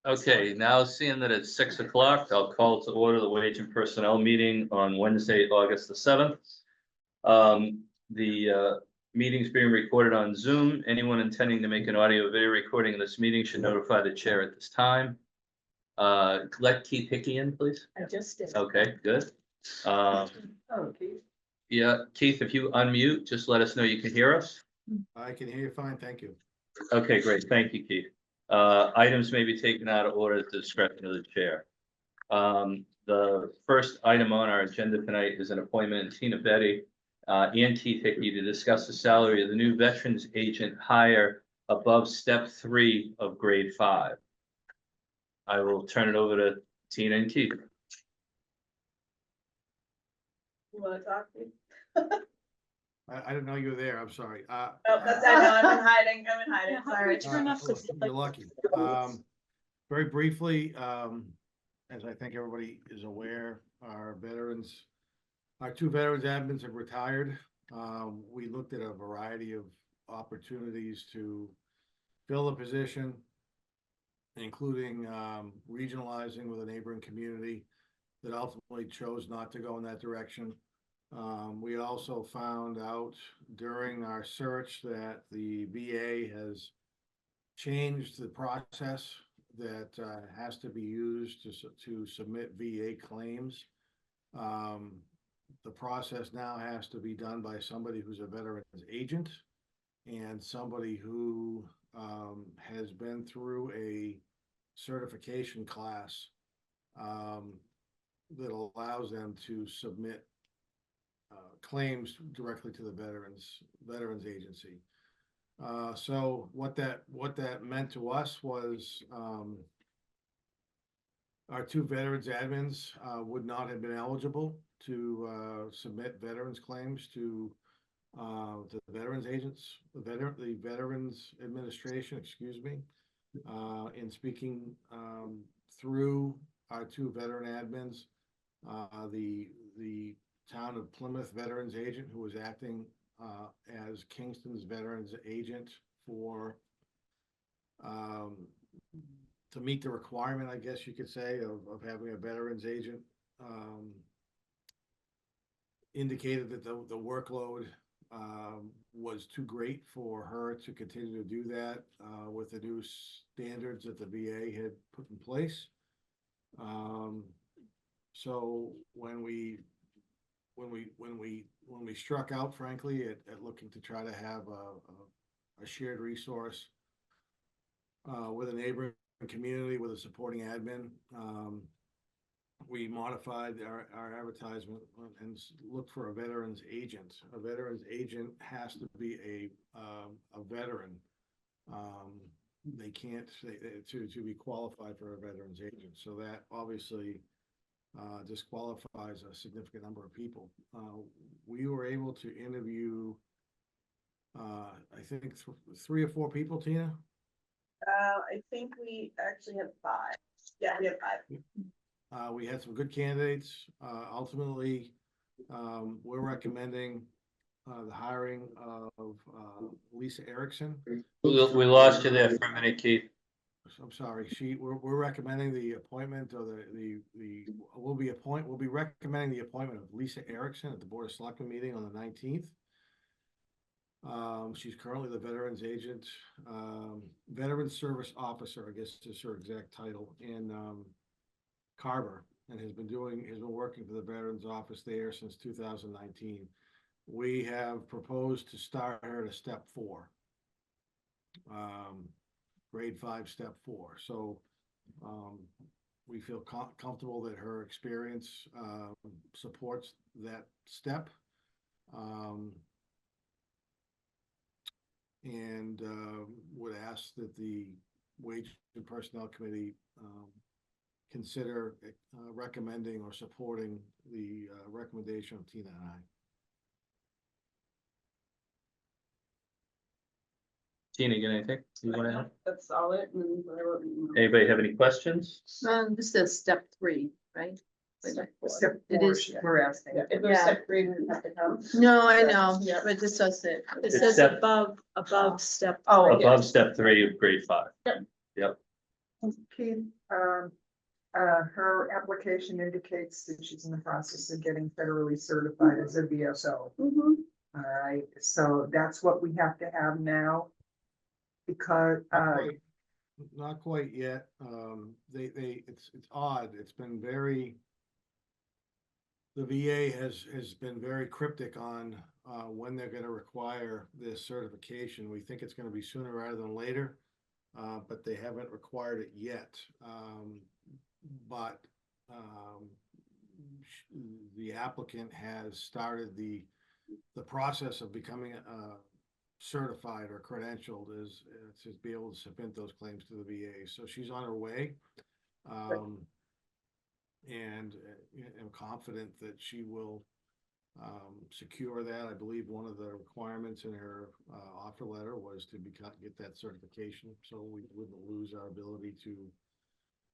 Okay, now seeing that it's 6 o'clock, I'll call to order the Wage and Personnel meeting on Wednesday, August the 7th. The meeting's being recorded on Zoom. Anyone intending to make an audio video recording of this meeting should notify the chair at this time. Let Keith Hickey in, please. I just did. Okay, good. Oh, Keith. Yeah, Keith, if you unmute, just let us know you can hear us. I can hear you fine, thank you. Okay, great. Thank you, Keith. Items may be taken out of order at the discretion of the chair. The first item on our agenda tonight is an appointment of Tina Betty and Keith Hickey to discuss the salary of the new veterans agent hire above step 3 of grade 5. I will turn it over to Tina and Keith. You wanna talk, Keith? I didn't know you were there, I'm sorry. Oh, that's, I know, I've been hiding, sorry. Turn off the. You're lucky. Very briefly, as I think everybody is aware, our two veterans admins have retired. We looked at a variety of opportunities to fill the position, including regionalizing with a neighboring community that ultimately chose not to go in that direction. We also found out during our search that the VA has changed the process that has to be used to submit VA claims. The process now has to be done by somebody who's a veteran's agent and somebody who has been through a certification class that allows them to submit claims directly to the veterans agency. So what that meant to us was our two veterans admins would not have been eligible to submit veterans claims to the veterans agents, the Veterans Administration, excuse me. In speaking through our two veteran admins, the town of Plymouth veterans agent, who was acting as Kingston's veterans agent for to meet the requirement, I guess you could say, of having a veterans agent, indicated that the workload was too great for her to continue to do that with the new standards that the VA had put in place. So when we struck out, frankly, at looking to try to have a shared resource with a neighboring community with a supporting admin, we modified our advertisement and looked for a veterans agent. A veterans agent has to be a veteran. They can't to be qualified for a veterans agent. So that obviously disqualifies a significant number of people. We were able to interview, I think 3 or 4 people, Tina? I think we actually have 5. Yeah, we have 5. We had some good candidates. Ultimately, we're recommending the hiring of Lisa Erickson. We lost you there for a minute, Keith. I'm sorry. We're recommending the appointment, or we'll be recommending the appointment of Lisa Erickson at the Board of Selectmen meeting on the 19th. She's currently the veterans agent, veterans service officer, I guess is her exact title, in Carver, and has been working for the veterans office there since 2019. We have proposed to start her to step 4. Grade 5, step 4. So we feel comfortable that her experience supports that step, and would ask that the Wage and Personnel Committee consider recommending or supporting the recommendation of Tina and I. Tina, you got anything you want to add? That's solid. And whatever. Anybody have any questions? This says step 3, right? Step It 4, is, yeah. we're asking. Yeah, if there's Yeah. step 3, we have to come. No, I know, Yeah. but this does it. It It's says step- above step. Oh, Above step 3 of grade 5. Yep. Yep. Keith, her application indicates that she's in the process of getting federally certified as a VSO. Mhm. All right, so that's what we have to have now. Because, Not quite yet. It's odd. It's been very. The VA has been very cryptic on, when they're gonna require this certification. We think it's gonna be sooner rather than later. But they haven't required it yet. But, the applicant has started the process of becoming, certified or credentialed to be able to submit those claims to the VA. So she's on her way. And I'm confident that she will secure that. I believe one of the requirements in her offer letter was to get that certification, so we wouldn't lose our ability to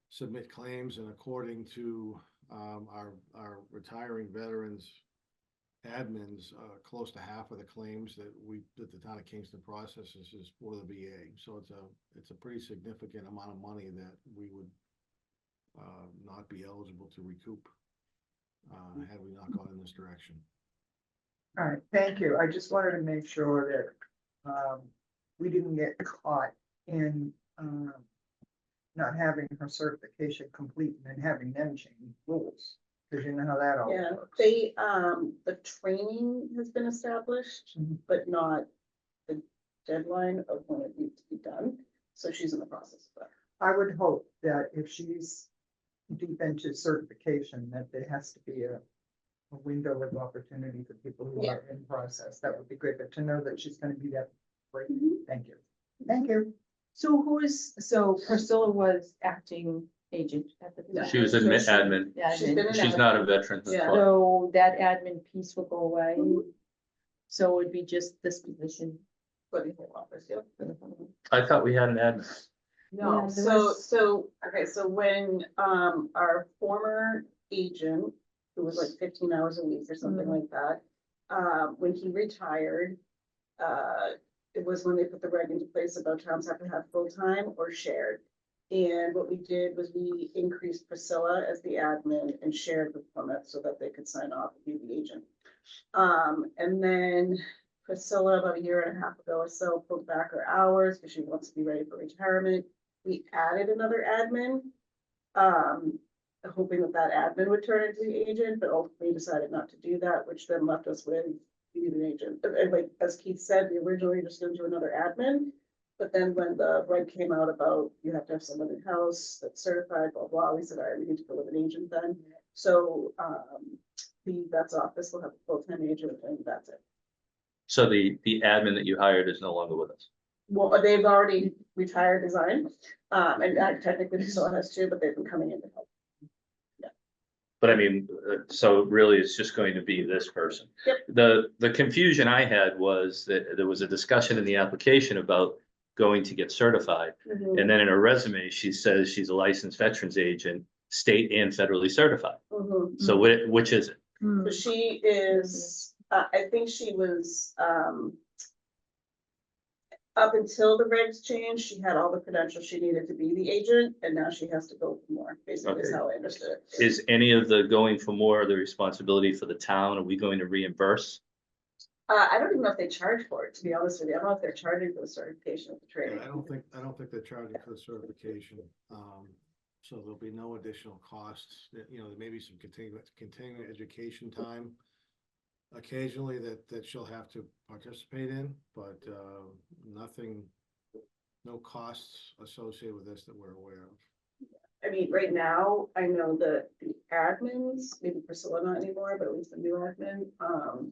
submit claims. And according to our retiring veterans admins, close to half of the claims that the town of Kingston processes is for the VA. So it's a pretty significant amount of money that we would not be eligible to recoup had we not gone in this direction. all right, thank you. I just wanted to make sure that we didn't get caught in not having her certification complete and then having them change rules. Because you know how that all Yeah, works. they, the training has been established, Mhm. but not the deadline of when it needs to be done. So she's in the process of that. I would hope that if she's deep into certification, that there has to be a window of opportunity for people who are in process. That would be great, but to know that she's gonna be that, great, thank you. Thank you. So so Priscilla was acting agent at the time. She was an admin. Yeah, She's been in She's not a veteran. that's Yeah. why. so that admin piece will go away. Mhm. So it would be just this position. For the whole office, yeah. I thought we had an admin. Yeah, No, there so, was- okay, so when, our former agent, who was like 15 hours a week or something like that, when he retired, it was when they put the reg into place about towns have to have full-time or shared. And what we did was we increased Priscilla as the admin and shared with Plymouth so that they could sign off and be the agent. And then Priscilla, about a year and a half ago or so, pulled back her hours because she wants to be ready for retirement. We added another admin, hoping that that admin would turn into the agent, but ultimately decided not to do that, which then left us with we need an agent. And like, as Keith said, we originally just going to do another admin. But then when the reg came out about you have to have someone in house that's certified, blah, blah, we said, all right, we need to go with an agent then. So, the vet's office will have a full-time agent and that's it. So the admin that you hired is no longer with us. Well, they've already retired, resigned, and technically still has to, but they've been coming in to help. But I mean, so really it's just going to be this person. Yep. The confusion I had was that there was a discussion in the application about going to get certified. And then in her resume, she says she's a licensed veterans agent, state and federally certified. Mhm. So which is it? Hmm. So she is, I think she was, up until the regs changed, she had all the credentials she needed to be the agent, and now she has to go for more, basically is Okay. how I understood it. Is any of the going for more the responsibility for the town? Are we going to reimburse? I don't even know if they charge for it, to be honest with you. I don't know if they're charging for the certification of the training. Yeah, I don't think they're charging for the certification. So there'll be no additional costs. You know, there may be some continuing education time occasionally that she'll have to participate in, but nothing, no costs associated with this that we're aware of. I mean, right now, I know that the admins, maybe Priscilla not anymore, but at least the new admin,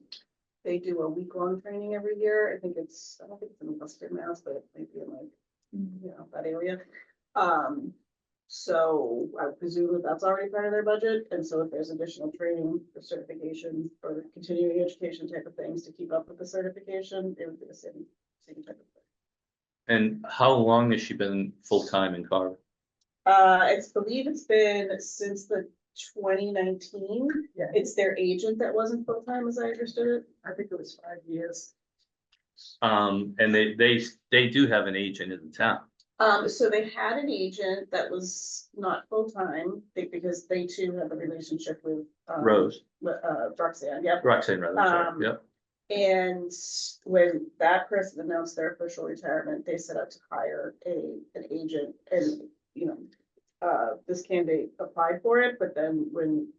they do a week-long training every year. I think I don't think it's in Western Mass, but it might be in like, you know, that area. So I presume that that's already part of their budget. And so if there's additional training for certification or continuing education type of things to keep up with the certification, it would be the same type of thing. And how long has she been full-time in Carver? I believe it's been since the 2019. Yeah. It's their agent that wasn't full-time, as I understood it. I think it was 5 years. And they do have an agent in the town. So they had an agent that was not full-time, because they too have a relationship with. Rose, Roxanne, yep. Roxanne rather, sorry, Um, yep. And when that person announced their official retirement, they set out to hire an agent and, this candidate applied for it, but then when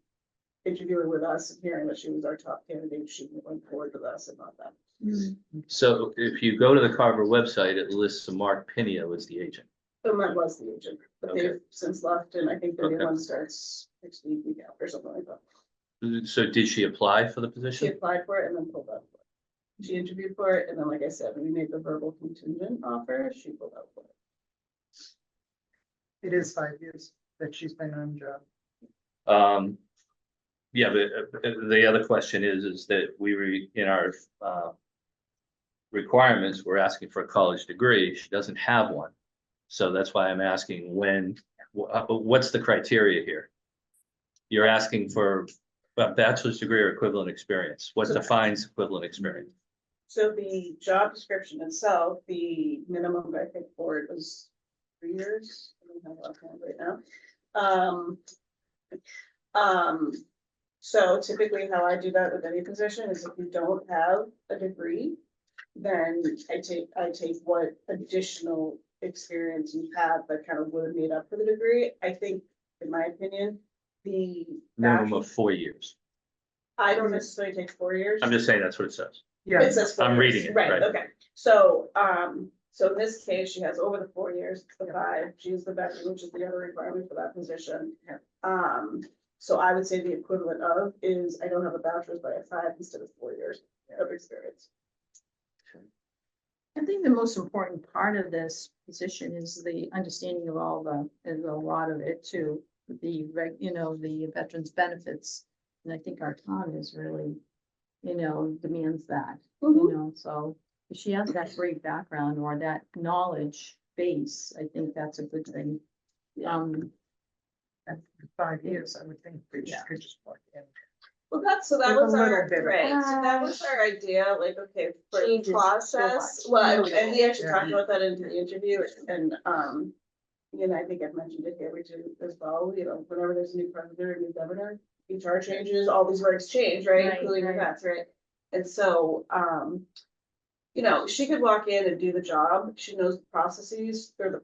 interviewing with us and hearing that she was our top candidate, she went forward with us and not them. So if you go to the Carver website, it lists Mark Pinio as the agent. And that was the agent, but Okay. they've since left, and I think the new Okay. one starts next week after, something like that. So did she apply for the She position? applied for it and then pulled out for it. She interviewed for it, and then, like I said, when we made the verbal contingent offer, she pulled out for it. It is 5 years that she's been on job. Yeah, but the other question is that in our, requirements, we're asking for a college degree. She doesn't have one. So that's why I'm asking what's the criteria here? You're asking for a bachelor's degree or equivalent experience. What defines equivalent experience? So the job description itself, the minimum I think for it was 3 years. I don't have it offhand right now. So typically how I do that with any position is if you don't have a degree, then I take what additional experience you have that kind of would have made up for the degree. I think, in my opinion, the. Minimum of 4 years. I don't necessarily take 4 years. I'm just saying that's what it says. Yeah, It says 4 I'm years. reading it, right. Okay, so, so in this case, she has over the 4 years, the 5, she's the veteran, which is the other requirement for that position. So I would say the equivalent of is, I don't have a bachelor's, but I have 5 instead of 4 years of experience. I think the most important part of this position is the understanding of all and a lot of it too, the the veterans benefits. And I think our town is really, demands that, so if she has that great background or that knowledge base, I think that's a good thing. after 5 years, I would think we Yeah. could just plug in. Well, that With a was little our, bit of- right, so that was our idea, like, okay, for Changes so process, much. well, and we actually Yeah. talked about that in the interview, and, I think I've mentioned it here, too, as well, whenever there's a new president or new governor, HR changes, all these regs change, right, Right, including right. events, right? And so, she could walk in and do the job, she knows the processes, or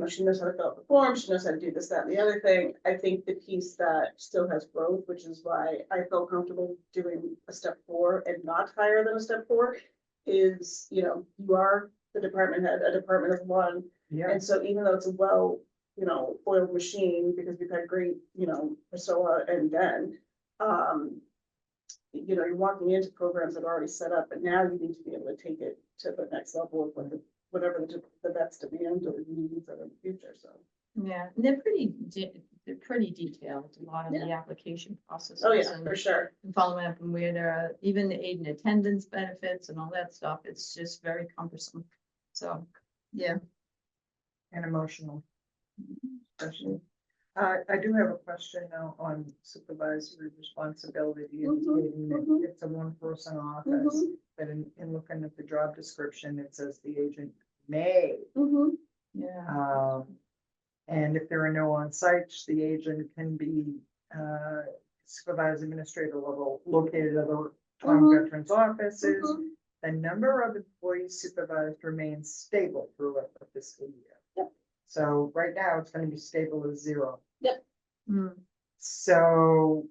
she knows how to fill out the form, she knows how to do this, that, and the other thing. I think the piece that still has growth, which is why I felt comfortable doing a step 4 and not higher than a step 4, is, you are the department head, a department of one, Yeah, and so even though it's a well, oiled machine, because we've had great, Priscilla and Ben, you're walking into programs that are already set up, but now you need to be able to take it to the next level of whatever the vet's demand or needs are in the future, so. Yeah, and they're pretty detailed, a lot of the application processes. Oh, yeah, and- for sure. and following up on where there are even the aid and attendance benefits and all that stuff, it's just very cumbersome. So, yeah. and emotional. Especially. I do have a question now on supervisory responsibility, indicating that it's a one-person office. But in looking at the job description, it says the agent may. Yeah. And if there are no on-sites, the agent can be supervised administrator level located at the town veterans offices. The number of employees supervised remains stable throughout the fiscal year. Yep. So right now, it's gonna be stable as 0. Mm. So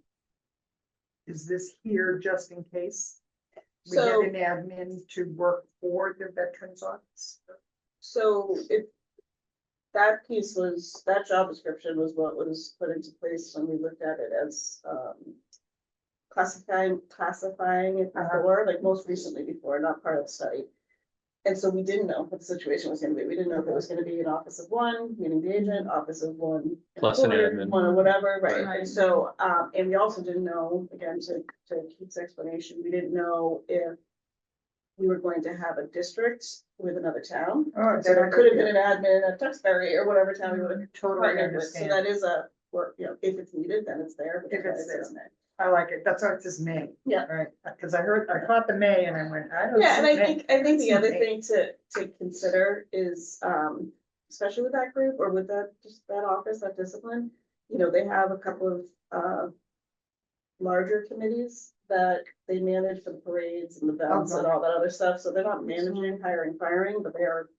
is this here just in case? We So- get an admin to work for the veterans office? So that piece was, that job description was what was put into place when we looked at it as, classifying it before, like most recently before, not part of the study. And so we didn't know what the situation was gonna be. We didn't know if it was gonna be an office of one, meaning the agent, office of one. Plus an employer, admin. One or whatever, right? Right. And so, and we also didn't know, again, to Keith's explanation, we didn't know if we were going to have a district with another town. Oh, So there could have been an admin at Duxbury or whatever town we would have Totally partnered with. So understand. that is a work, if it's needed, then it's there. but If it's otherwise there. not. I like it. That's why it says may. Yeah. Right, because I caught the may and I went, I don't. Yeah, and see I may. think the other May. thing to consider is, especially with that group or with that, just that office, that discipline, you know, they have a couple of, larger committees that they manage for the parades and events and all that other stuff, so they're not managing, hiring, firing, but they are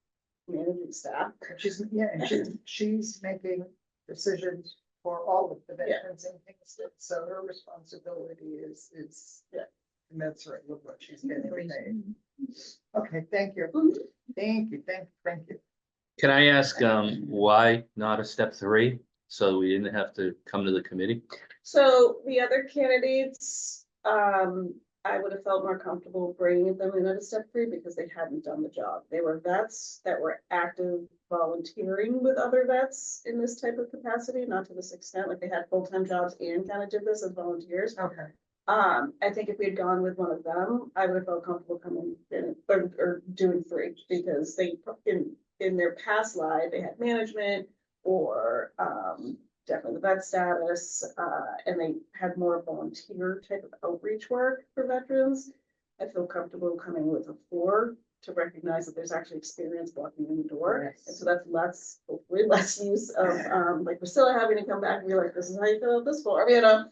managing staff. And she's making decisions for all of the veterans in Kingston, so her responsibility is Yeah. commensurate with what she's getting Agrees. paid. Okay, thank you. Mhm. Thank you, thank you. Can I ask, why not a step 3? So we didn't have to come to the committee? So the other candidates, I would have felt more comfortable bringing them in at a step 3 because they hadn't done the job. They were vets that were active volunteering with other vets in this type of capacity, not to this extent, like they had full-time jobs and kind of did this as volunteers. Okay. I think if we had gone with one of them, I would have felt comfortable coming in or doing 3 because they, in their past life, they had management or, definitely the vet status, and they had more volunteer type of outreach work for veterans. I feel comfortable coming with a 4 to recognize that there's actually experience walking in the door. Yes. And so that's less, hopefully less use of, like Priscilla having to come back and be like, this is how you fill out this form, you know?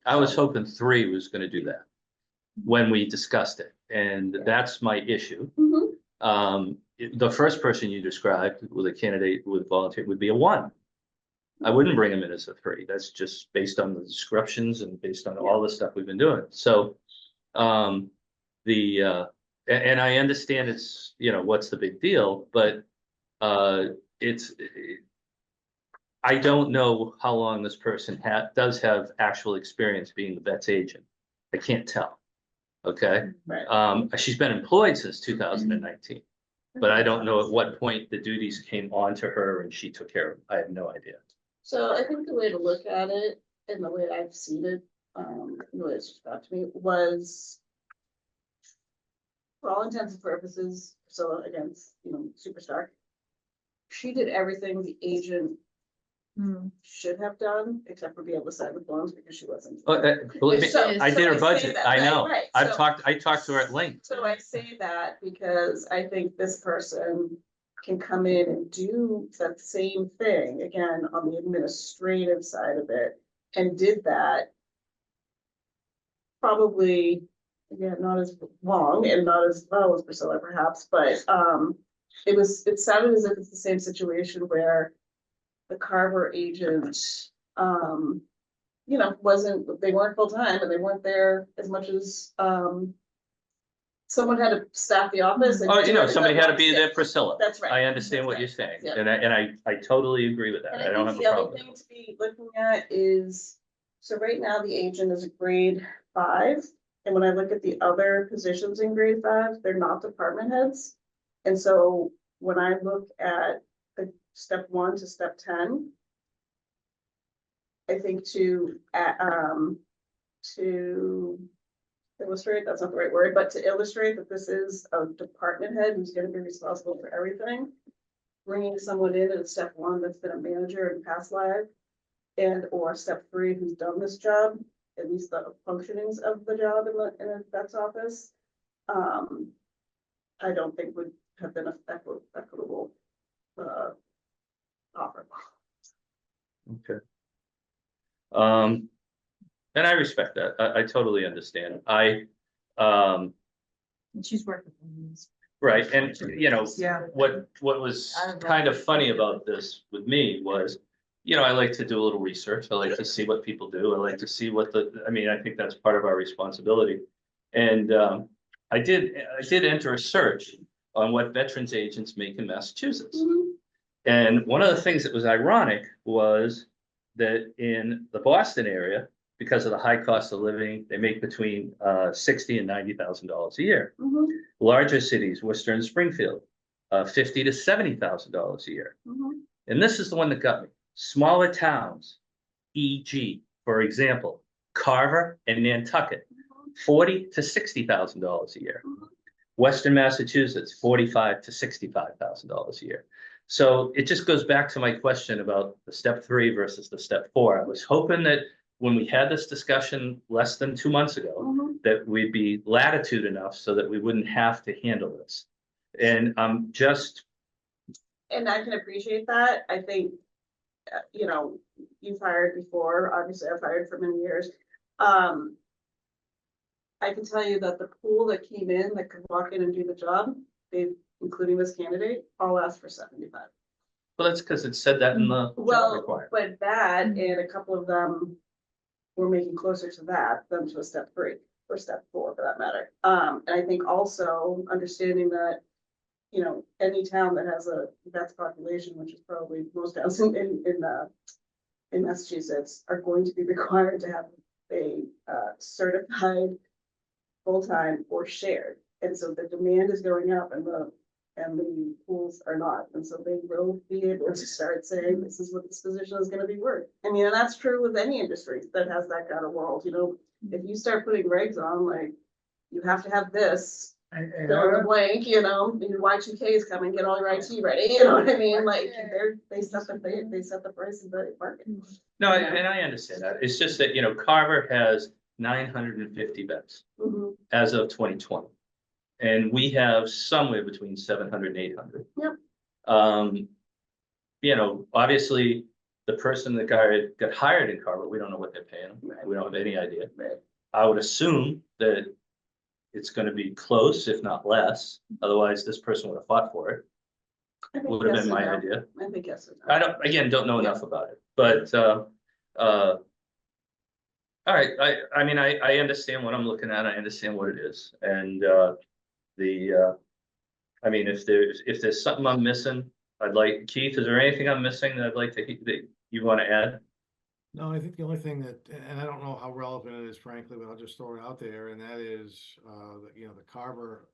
I was hoping 3 was gonna do that when we discussed it, and that's my issue. Mhm. The first person you described with a candidate with volunteer would be a 1. I wouldn't bring him in as a 3. That's just based on the descriptions and based on all the stuff we've been doing. So, and I understand it's, you know, what's the big deal, but, it's, I don't know how long this person does have actual experience being the vet's agent. I can't tell. Okay, Right. she's been employed since 2019, but I don't know at what point the duties came on to her and she took care of it. I have no idea. So I think the way to look at it, and the way I've seen it, the way it's just got to me, was for all intents and purposes, so against, you know, superstar. She did everything the agent should have done, except for be able to sign the forms because she wasn't. Believe me, So- I so did I her say budget. that, I right, know. right. I So- talked to her at length. So I say that because I think this person can come in and do that same thing, again, on the administrative side of it, and did that. Probably, again, not as long and not as well as Priscilla perhaps, but, it sounded as if it's the same situation where the Carver agent, you know, they weren't full-time and they weren't there as much as, someone had to staff the office. and Oh, do you know, everything somebody at had to once. be Yeah, there, Priscilla. That's right. I understand That's what right. you're saying, Yeah. and I totally agree with that. And I don't have think a the other problem. thing to be looking at is, so right now the agent is a grade 5. And when I look at the other positions in grade 5, they're not department heads. And so when I look at the step 1 to step 10. I think to illustrate, that's not the right word, but to illustrate that this is a department head who's gonna be responsible for everything. Bringing someone in at step 1 that's been a manager in past life. And or step 3 who's done this job, at least the functionings of the job in a vet's office. I don't think would have been an equitable offer. Okay. And I respect that. I totally understand. And she's working on this. Right, and you know, Yeah. what was kind of funny about this with me was, you know, I like to do a little research. I like to see what people do. I like to see I mean, I think that's part of our responsibility. And I did enter a search on what veterans agents make in Massachusetts. And one of the things that was ironic was that in the Boston area, because of the high cost of living, they make between $60,000 and $90,000 a year. Larger cities, Worcester and Springfield, $50,000 to $70,000 a year. And this is the one that got me. Smaller towns, e.g., for example, Carver and Nantucket, $40,000 to $60,000 a year. Western Massachusetts, $45,000 to $65,000 a year. So it just goes back to my question about the step 3 versus the step 4. I was hoping that when we had this discussion less than 2 months ago, that we'd be latitude enough so that we wouldn't have to handle this. And I'm just and I can appreciate that. I think, you know, you've hired before, obviously I've hired for many years. I can tell you that the pool that came in that could walk in and do the job, they, including this candidate, all asked for 75. Well, that's because it said that in the job Well, requirement. but that and a couple of them were making closer to that than to a step 3 or step 4 for that matter. And I think also understanding that, you know, any town that has a vets population, which is probably most towns in Massachusetts, are going to be required to have a certified full-time or shared. And so the demand is going up and the pools are not. And so they will be able to start saying, this is what this position is gonna be worth. I mean, and that's true with any industry that has that kind of world, you know, if you start putting regs on, like, you have to have this, fill in the blank, you know, and your Y2K is coming, get all your IT ready, you know what I mean? Like, they set the price of the market. No, and I understand that. It's just that, you know, Carver has 950 vets Mhm. as of 2020. And we have somewhere between 700 and 800. Yep. You know, obviously, the person that got hired in Carver, we don't know what they're paying them. Right. We don't have any idea. Right. I would assume that it's gonna be close, if not less. Otherwise, this person would have fought for it. I think Would have yes been and my no. idea. I think yes and no. I don't know enough about it, but, all right, I mean, I understand what I'm looking at. I understand what it is. And, I mean, if there's something I'm missing, I'd like, Keith, is there anything I'm missing that I'd like that you want to add? No, I think the only thing that, and I don't know how relevant it is frankly, but I'll just throw it out there, and that is, you know, the Carver,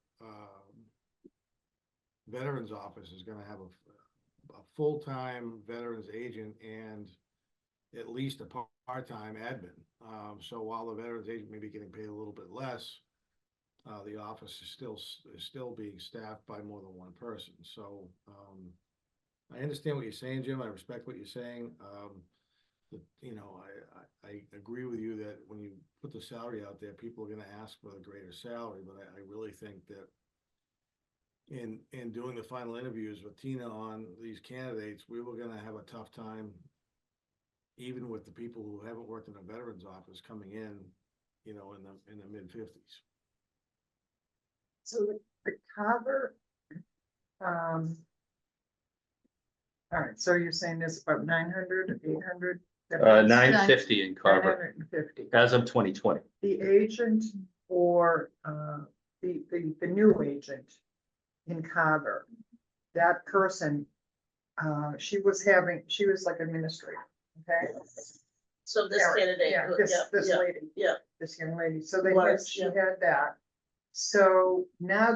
Veterans Office is gonna have a full-time veterans agent and at least a part-time admin. So while the veterans agent may be getting paid a little bit less, the office is still being staffed by more than one person. So, I understand what you're saying, Jim. I respect what you're saying. You know, I agree with you that when you put the salary out there, people are gonna ask for a greater salary, but I really think that in doing the final interviews with Tina on these candidates, we were gonna have a tough time, even with the people who haven't worked in a veterans office coming in, you know, in the mid-50s. So the Carver, all right, so you're saying there's about 900, 800? 950 in Carver 950. as of 2020. The agent or, the new agent in Carver, that person, she was like administrator, okay? So this Eric, candidate. yeah, this lady. yeah. This young lady, so she Yeah. had that. So now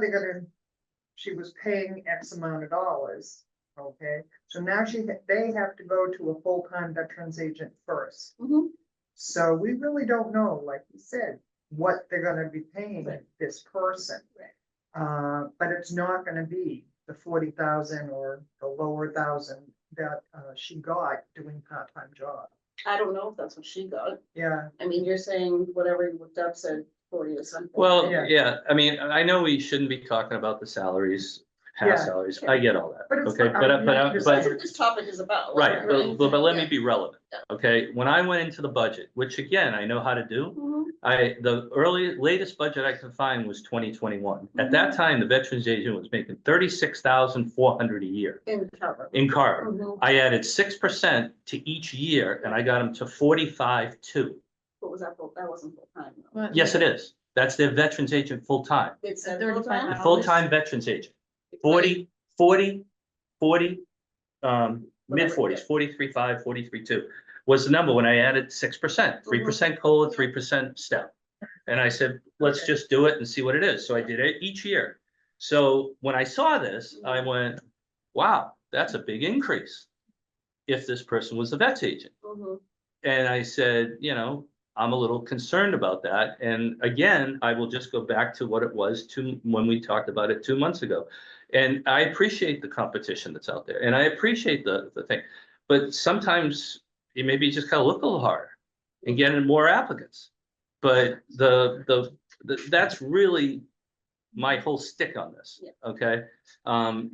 she was paying X amount of dollars, okay? So now they have to go to a full-time veterans agent first. Mhm. So we really don't know, like you said, what they're gonna be paying Right. this person. Right. But it's not gonna be the 40,000 or the lower thousand that she got doing part-time job. I don't know if that's what she got. Yeah, I mean, you're saying whatever Deb said, 40 or something. Well, Yeah. yeah, I mean, I know we shouldn't be talking about the salaries, Yeah. past salaries. I get all that. But it's Okay, not- but, That's what this topic is about. right, but let me Yeah. be relevant. Yeah. Okay, when I went into the budget, which again, I know how to do. Mhm. The latest budget I could find was 2021. At Mm-hmm. that time, the veterans agent was making 36,400 a year In cover. in Carver. Mhm. I added 6% to each year and I got them to 45,200. What was that for? That wasn't full time. What? Yes, it is. That's their veterans agent full-time. It said 35 full time. hours. Full-time veterans agent, 40, mid-40s, 43.5, 43.2 was the number when I added 6%, 3% COLA, 3% step. And I said, let's just do it and see what it is. So I did it each year. So when I saw this, I went, wow, that's a big increase if this person was a vets agent. Mhm. And I said, you know, I'm a little concerned about that. And again, I will just go back to what it was when we talked about it 2 months ago. And I appreciate the competition that's out there and I appreciate the thing. But sometimes you maybe just gotta look a little harder and get in more applicants. But that's really my whole stick on this, Yeah. okay?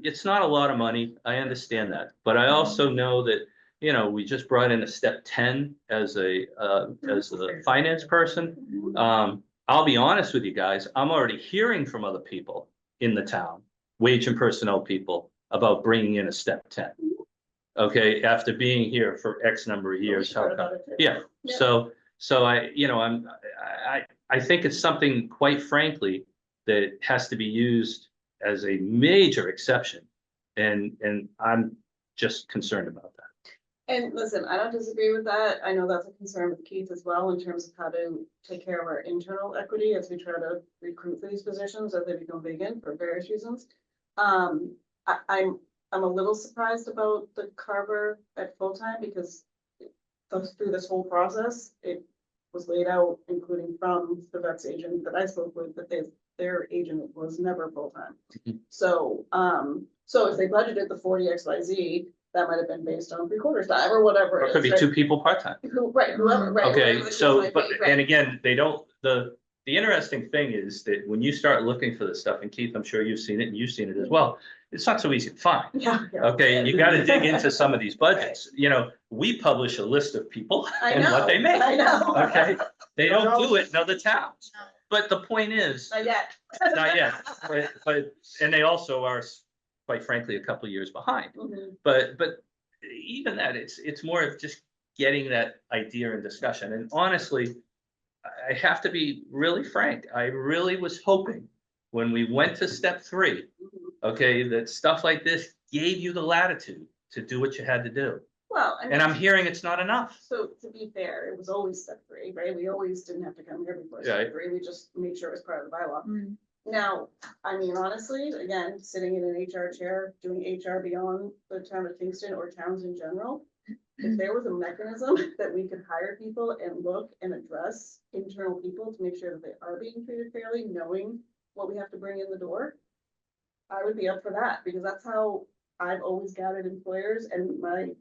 It's not a lot of money, I understand that, but I also know that, you know, we just brought in a step 10 as a finance person. I'll be honest with you guys, I'm already hearing from other people in the town, wage and personnel people, about bringing in a step 10. Okay, after being here for X number of years, how Heard come? about it too. Yeah, Yeah. so I, you know, I think it's something, quite frankly, that has to be used as a major exception. And I'm just concerned about that. And listen, I don't disagree with that. I know that's a concern with Keith as well in terms of how to take care of our internal equity as we try to recruit for these positions as they become vacant for various reasons. I'm a little surprised about the Carver at full-time because through this whole process, it was laid out, including from the vet's agent that I spoke with, that their agent was never full-time. Mhm. So, so if they budgeted the 40 XYZ, that might have been based on 3/4 time or whatever Or it it could is, be right? 2 people part-time. Right, whoever, right. whatever Okay, the case so, might but, be, right. and again, they don't, the interesting thing is that when you start looking for this stuff, and Keith, I'm sure you've seen it and you've seen it as well, it's not so easy to find. Yeah, yeah. Okay, and you gotta dig into some of these budgets, you know, we publish a list of people I and what know, they make, I know. okay? They don't do it in other towns, but the point is, Not yet. not yet, but, and they also are, quite frankly, a couple of years behind. Mhm. But even that, it's more of just getting that idea in discussion. And honestly, I have to be really frank, I really was hoping when we went to step 3, Mhm. okay, that stuff like this gave you the latitude to do what you had to do. Well, I And I'm mean, hearing it's not enough. so to be fair, it was always step 3, right? We always didn't have to come here before Right. step 3. We just made sure it was part of the bylaw. Mm. Now, I mean, honestly, again, sitting in an HR chair, doing HR beyond the town of Kingston or towns in general, if there was a mechanism that we could hire people and look and address internal people to make sure that they are being treated fairly, knowing what we have to bring in the door, I would be up for that, because that's how I've always gathered employers, and my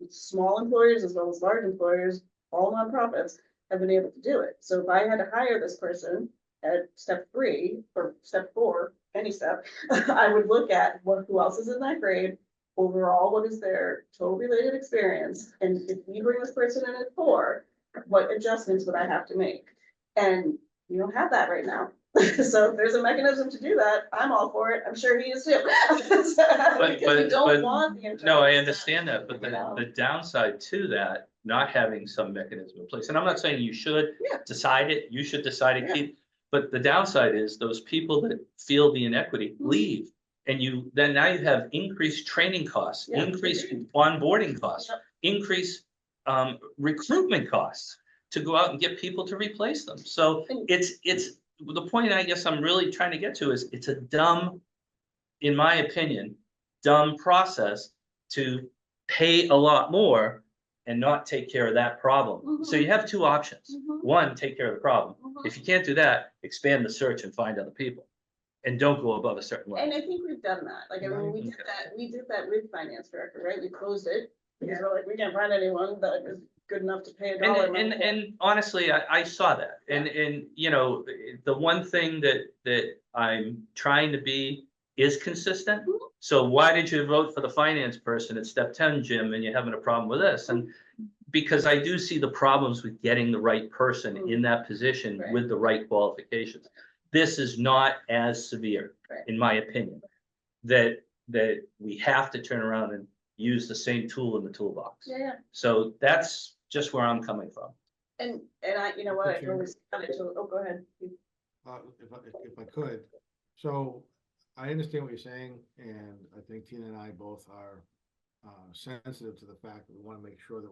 small employers as well as large employers, all nonprofits, have been able to do it. So if I had to hire this person at step 3 or step 4, any step, I would look at who else is in that grade, overall, what is their total related experience, and if we bring this person in at 4, what adjustments would I have to make? And you don't have that right now. So if there's a mechanism to do that, I'm all for it. I'm sure he is too. Because we don't want the internal No, I staff, understand that, but you know? the downside to that, not having some mechanism in place, and I'm not saying you should Yeah. decide it, you should decide it, Yeah. Keith. But the downside is those people that feel the inequity Mhm. leave. And then now you have increased training costs, Yeah. increased onboarding costs, Yep. increased recruitment costs to go out and get people to replace them. So And- it's, the point I guess I'm really trying to get to is it's a dumb, in my opinion, dumb process to pay a lot more and not take care of that problem. So you have 2 options. Mhm. One, take care of the problem. Mhm. If you can't do that, expand the search and find other people. And don't go above a certain And level. I think we've done that, like, I mean, we did that with finance director, right? We closed it, because we're like, we can't find anyone that is good enough to pay a dollar. And honestly, I saw that. And, you know, the one thing that I'm trying to be is consistent. Mhm. So why did you vote for the finance person at step 10, Jim, and you're having a problem with this? And because I do see the problems with getting the right person in that position Right. with the right qualifications. This is not as severe, Right. in my opinion, that we have to turn around and use the same tool in the toolbox. Yeah, So that's just where I'm coming from. and I, you know what, I Sure. always cut it to, oh, go ahead. If I could, so I understand what you're saying, and I think Tina and I both are sensitive to the fact that we want to make sure that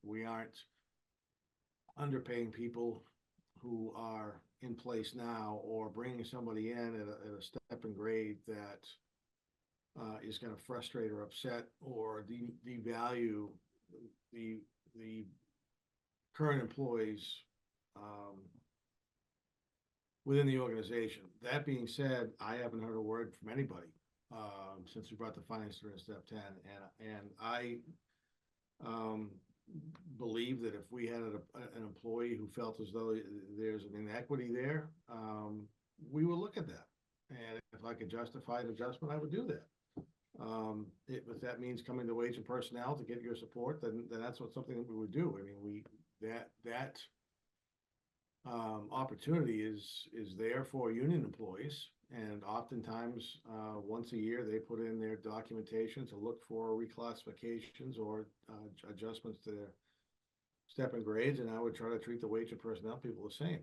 we aren't underpaying people who are in place now, or bringing somebody in at a step and grade that is going to frustrate or upset or devalue the current employees within the organization. That being said, I haven't heard a word from anybody since we brought the finance director in step 10, and I believe that if we had an employee who felt as though there's an inequity there, we will look at that. I could justify an adjustment, I would do that. If that means coming to wage and personnel to get your support, then that's something that we would do. I mean, that opportunity is there for union employees. And oftentimes, once a year, they put in their documentation to look for reclassifications or adjustments to their step and grades, and I would try to treat the wage and personnel people the same.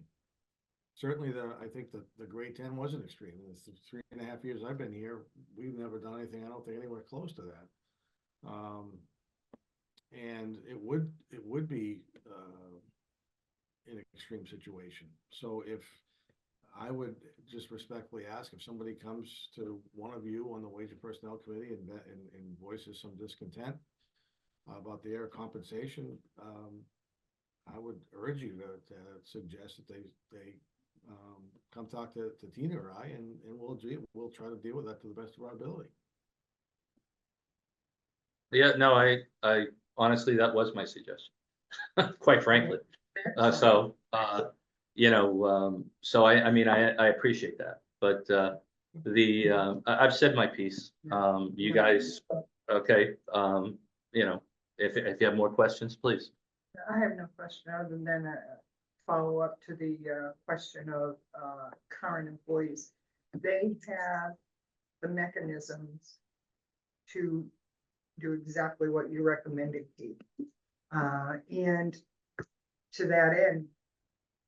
Certainly, I think the grade 10 wasn't extreme. In the 3.5 years I've been here, we've never done anything, I don't think, anywhere close to that. And it would be an extreme situation. So if I would just respectfully ask if somebody comes to one of you on the Wage and Personnel Committee and voices some discontent about their compensation, I would urge you to suggest that they come talk to Tina or I, and we'll try to deal with that to the best of our ability. Yeah, no, I honestly, that was my suggestion, quite frankly. So I mean, I appreciate that, but I've said my piece. You guys, okay, if you have more questions, please. I have no question other than a follow-up to the question of current employees. They have the mechanisms to do exactly what you recommended, Keith. And to that end,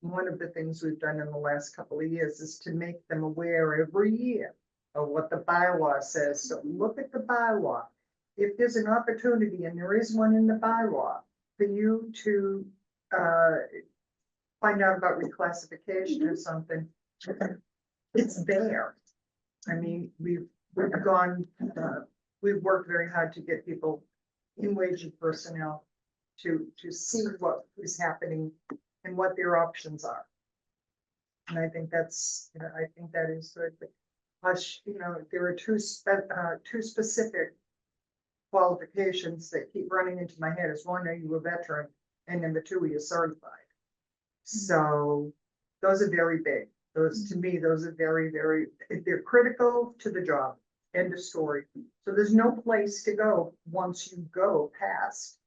one of the things we've done in the last couple of years is to make them aware every year of what the bylaw says. So look at the bylaw. If there's an opportunity, and there is one in the bylaw, for you to find out about reclassification or something, it's there. I mean, we've worked very hard to get people in wage and personnel to see what is happening and what their options are. And I think that is good. Plus, there are two specific qualifications that keep running into my head. Is one, are you a veteran? And number two, are you certified? So those are very big. To me, those are very, very, they're critical to the job. End of story. So there's no place to go once you go past.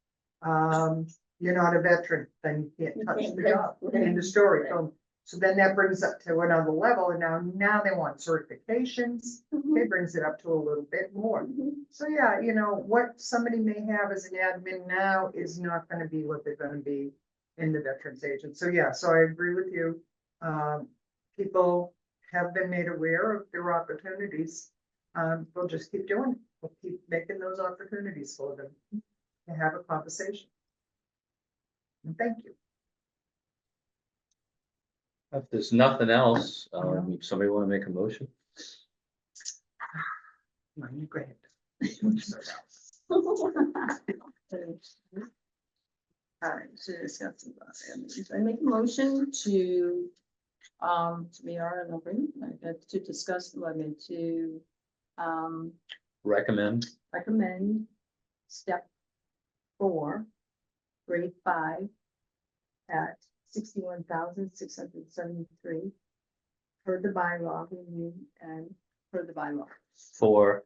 You're not a veteran, then you can't touch the job. End of story. So then that brings up to another level, and now they want certifications. It brings it up to a little bit more. So yeah, what somebody may have as an admin now is not going to be what they're going to be in the veterans agent. So yeah, so I agree with you. People have been made aware of their opportunities. We'll just keep doing it. We'll keep making those opportunities for them to have a conversation. And thank you. If there's nothing else, somebody want to make a motion? No, you go ahead. All right, so discuss I make a motion to we are to discuss, to Recommend. recommend step 4, grade 5 at 61,673 per the bylaw review and per the bylaw For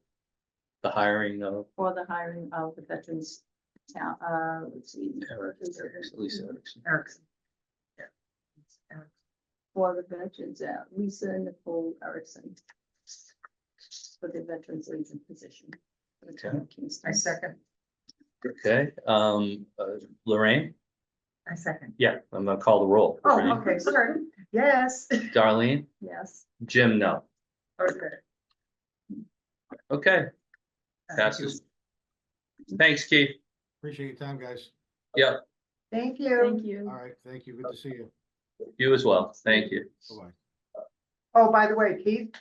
the hiring of for the hiring of the veterans town, let's see. Lisa Erickson. Erickson. Yeah. Erickson. For the veterans, Lisa Nicole Erickson. For the veterans agent position. For the town of Kingston. I second. Okay, Lorraine? I second. Yeah, I'm gonna call the roll. Oh, Lorraine? okay, sorry. Yes. Darlene? Yes. Jim, no. Okay. Okay, Thank passes. Thanks, Keith. Appreciate your time, guys. Yeah, Thank you. Thank you. All right, thank you. Good to see you. you as well. Thank you. Bye-bye. Oh, by the way, Keith,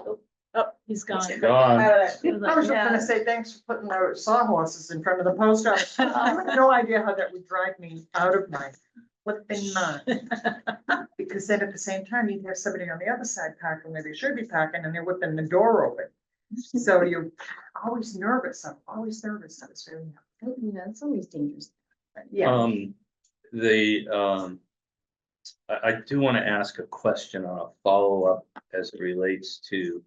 Oh, he's gone. Gone. I was just gonna say, thanks for putting those sawhorses in front of the post office. I have no idea how that would drive me out of my flipping mind. Because then at the same time, you'd have somebody on the other side parking where they should be parking, and they're whipping the door open. So you're always nervous. I'm always nervous. I was very, Yeah, it's always dangerous. yeah. I do want to ask a question on a follow-up as it relates to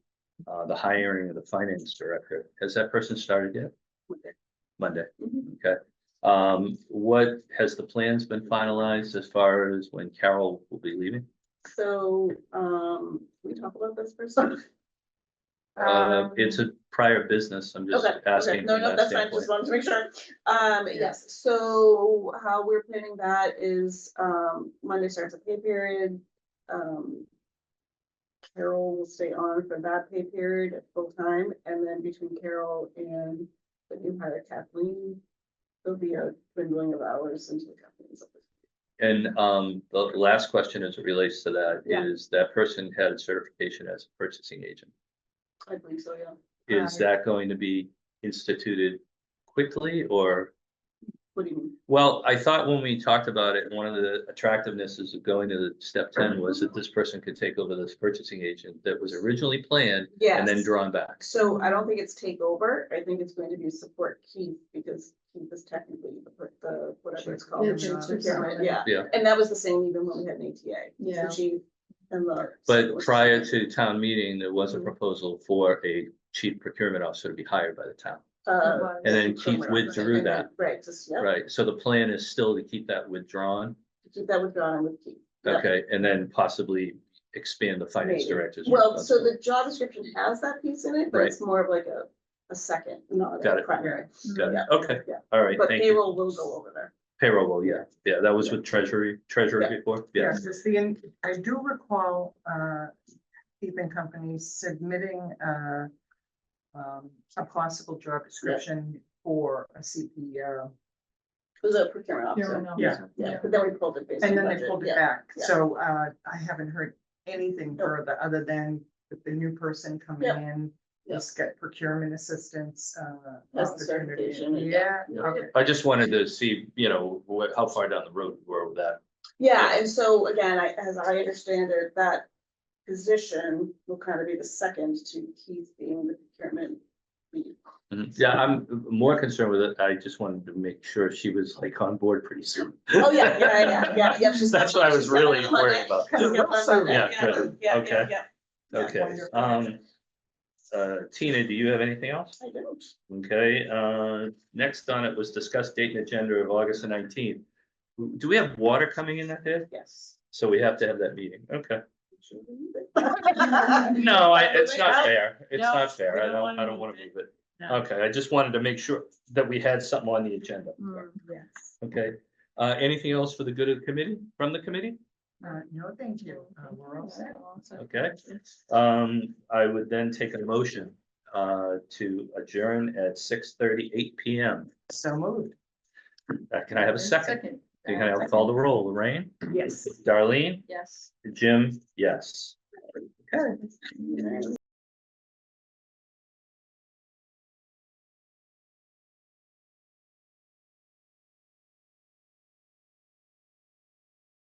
the hiring of the finance director. Has that person started yet? Monday, Mhm. okay. What has the plans been finalized as far as when Carol will be leaving? So, can we talk about this for a second? It's a prior business. I'm just Okay, okay, asking no, from no, that that's fine, standpoint. just wanted to make sure. Yes, so how we're planning that is, Monday starts a pay period. Carol will stay on for that pay period at full time, and then between Carol and the new hire Kathleen, there'll be a dwindling of hours into the Kathleen's. And the last question as it relates to that Yeah. is that person had certification as a purchasing agent. I believe so, yeah. Is that going to be instituted quickly or? What do you mean? Well, I thought when we talked about it, one of the attractivenesses of going to the step 10 was that this person could take over this purchasing agent that was originally planned and then Yes. drawn back. So I don't think it's takeover. I think it's going to be support Keith because Keith is technically the whatever it's called. Yeah, the chief procurement, Yeah, Yeah, and that was the same even when we had an ATA. Yeah. The chief and the. but prior to town meeting, there was a Mhm. proposal for a chief procurement officer to be hired by the town. And then Keith procurement withdrew officer. that. Right, just, yeah, Right, so the plan is still to keep that withdrawn, to keep that withdrawn and with Keith. Yeah. okay, and then possibly expand the finance Maybe. director's. Well, so responsibility. the job description has that piece in it, but Right. it's more of like a second, not Got a it. primary. Got Yeah. it, okay, Yeah. all right, But thank you. payroll will go over there. Payroll, well, yeah, that was Yeah. with treasury Yeah. before, yeah, Yes, it's I do recall, Keith companies submitting, a possible job description for a CPO. It was a procurement officer. Procurement Yeah. officer. Yeah, but then we pulled it based on And then they budget. pulled it Yeah. back, yeah. so, I haven't heard anything Nope. further, other than with the new person coming Yep. in. Yep. Just get procurement assistance, Has the opportunity. certification, Yeah, Yeah. okay. I just wanted to see, how far down the road we were with that. Yeah, and so again, as I understand it, that position will kind of be the second to Keith being the procurement lead. Yeah, I'm more concerned with it, I just wanted to make sure she was like on board pretty soon. Oh, yeah. She's That's what I was she's really coming on worried Monday. about. Coming up on Monday, Yeah, good. yeah, Okay. yeah. Okay, Wonderful. Tina, do you have anything else? I don't. Okay, next on it was discuss date and agenda of August the 19th. Do we have water coming in that day? Yes. So we have to have that meeting, okay. No, it's not fair, it's No, not fair, we I don't don't wanna wanna move it. move it. No. Okay, I just wanted to make sure that we had something on the agenda, Yes. okay? Anything else for the good of the committee, from the committee? No, thank you, we're all set. Okay. I would then take a motion, to adjourn at 6:38 PM. So moved. Can I have a second? Can I call the roll? Lorraine? Yes. Darlene? Yes. Jim? Yes. Okay.